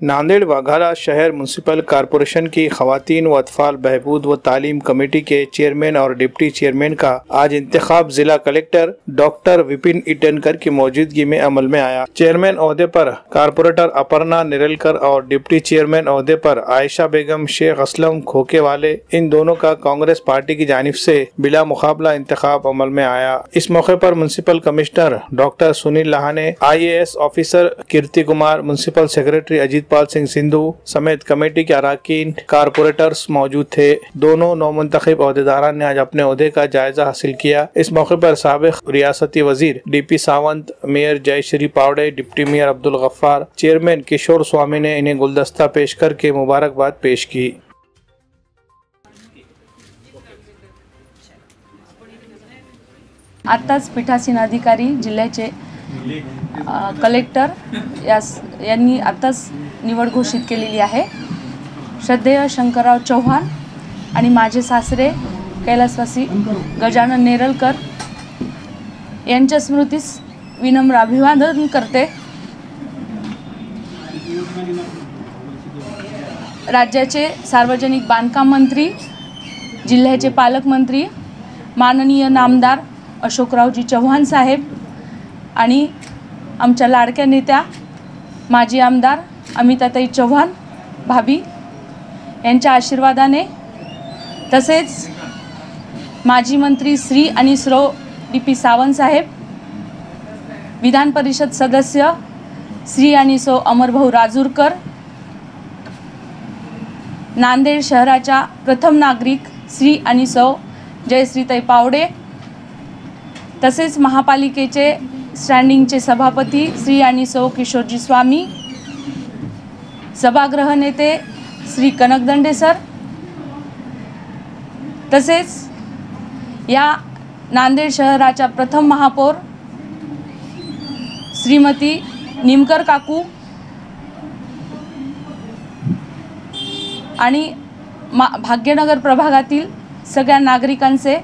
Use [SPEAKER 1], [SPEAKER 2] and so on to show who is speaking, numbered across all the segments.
[SPEAKER 1] नांदेड़ वाघाला शहर municipal corporation की खवातीन व अतफाल बहबूद व तालीम कमेटी के चेयरमैन और डिप्टी चेयरमैन का आज इंतखाब जिला कलेक्टर डॉक्टर विपिन ईटनकर की मौजूदगी में अमल में आया। चेयरमैन ओहदे पर कारपोरेटर अपर्णा निरलकर और डिप्टी चेयरमैन ओहदे पर आयशा बेगम शेख असलम खोके वाले, इन दोनों का कांग्रेस पार्टी की जानिब से बिला मुकाबला इंतखाब अमल में आया। इस मौके पर municipal commissioner doctor Sunil Lahane, IAS officer Kirti Kumar, municipal secretary Ajit Pal Singh Sindhu समेत कमेटी के अराकीन कारपोरेटर्स मौजूद थे। दोनों नौमुंतखब ओहदेदारान ने आज अपने ओहदे का जायजा हासिल किया। इस मौके पर साबिक रियासती वजीर DP Sawant, mayor Jayashree Pawade, deputy mayor Abdul Gaffar, chairman Kishore Swami ने इन्हें गुलदस्ता पेश करके मुबारकबाद पेश की।
[SPEAKER 2] आताच पीठासीन अधिकारी जिल्ह्याचे कलेक्टर यांनी आताच निवड घोषित केलेली आहे। श्रद्धेय शंकरराव चव्हाण आणि माझे सासरे कैलासवासी गजानन नेरलकर यांच्या स्मृतीस विनम्र अभिवादन करते। राज्याचे सार्वजनिक बांधकाम मंत्री, जिल्ह्याचे पालकमंत्री माननीय नामदार अशोकरावजी चव्हाण साहेब आणि आमच्या लाडक्या नेत्या माजी आमदार अमिताताई चव्हाण भाभी यांच्या आशीर्वादाने, तसेच माजी मंत्री श्री आणि श्रो DP सावंत साहेब, विधान परिषद सदस्य श्री आणि सौ अमरभाऊ राजूरकर, नांदेड शहराच्या प्रथम नागरिक श्री आणि सौ जयश्रीताई पावडे, तसेच महापालिकेचे स्टँडिंगचे सभापती श्री आणि सौ किशोरजी स्वामी, सभागृह नेते श्री कनकदंडे सर, तसेच या नांदेड शहराच्या प्रथम महापौर श्रीमती निमकर काकू आणि भाग्यनगर प्रभागातील सगळ्या नागरिकांचे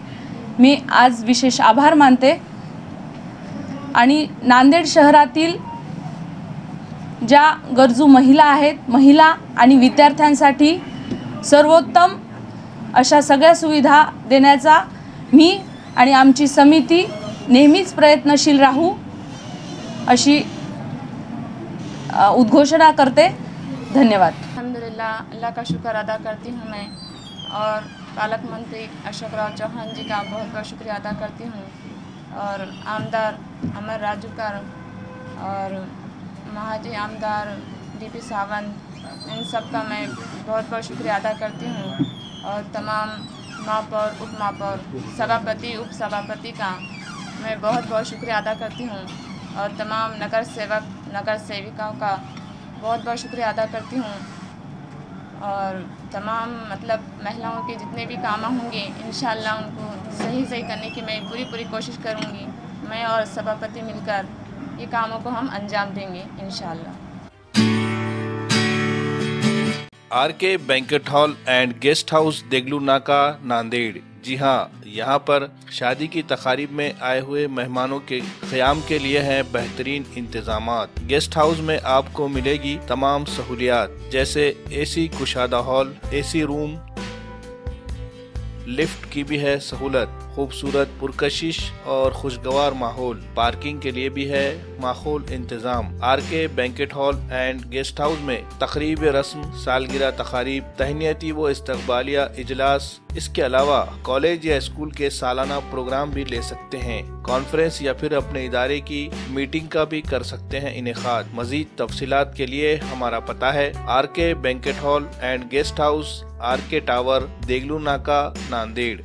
[SPEAKER 2] मी आज विशेष आभार मानते। आणि नांदेड शहरातील ज्या गरजू महिला आहेत, महिला आणि विद्यार्थ्यांसाठी सर्वोत्तम अशा सगळ्या सुविधा देण्याचा मी आणि आमची समिती नेहमीच प्रयत्नशील राहू अशी उद्घोषणा करते। धन्यवाद।
[SPEAKER 3] अल्हम्दुलिल्लाह, अल्लाह का शुक्र अदा करती हूँ मैं और पालक मंत्री अशोकराव चौहान जी का बहुत बहुत शुक्रिया अदा करती हूँ और आमदार अमर राजूकर और महाजी आमदार DP सावंत, इन सब का मैं बहुत बहुत शुक्रिया अदा करती हूँ और तमाम महापौर, उप महापौर, सभापति, उप सभापति का मैं बहुत बहुत शुक्रिया अदा करती हूँ और तमाम नगर सेवक, नगर सेविकाओं का बहुत बहुत शुक्रिया अदा करती हूँ और तमाम मतलब महिलाओं के जितने भी काम होंगे इंशाअल्लाह उनको सही करने की मैं पूरी कोशिश करूँगी। मैं और सभापति मिलकर ये कामों को हम अंजाम देंगे इंशाअल्लाह।
[SPEAKER 1] RK banquet hall and guest house Deglur Naka Nanded. जी हाँ, यहाँ पर शादी की तकारीब में आए हुए मेहमानों के क़याम के लिए हैं बेहतरीन इंतजामात। गेस्ट हाउस में आपको मिलेगी तमाम सहूलियात जैसे AC कुशादा हॉल, AC रूम, लिफ्ट की भी है सहूलत, खूबसूरत पुरकशिश और खुशगवार माहौल, पार्किंग के लिए भी है माहौल इंतजाम। RK banquet hall and guest house में तकरीब रस्म, सालगिरह तकारीब, तहनीती व इस्तकबालिया इजलास, इसके अलावा कॉलेज या स्कूल के सालाना प्रोग्राम भी ले सकते हैं। कॉन्फ्रेंस या फिर अपने इदारे की मीटिंग का भी कर सकते हैं इनेकाद। मजीद तफसीलात के लिए हमारा पता है RK banquet hall and guest house, RK tower, Deglur Naka, Nanded.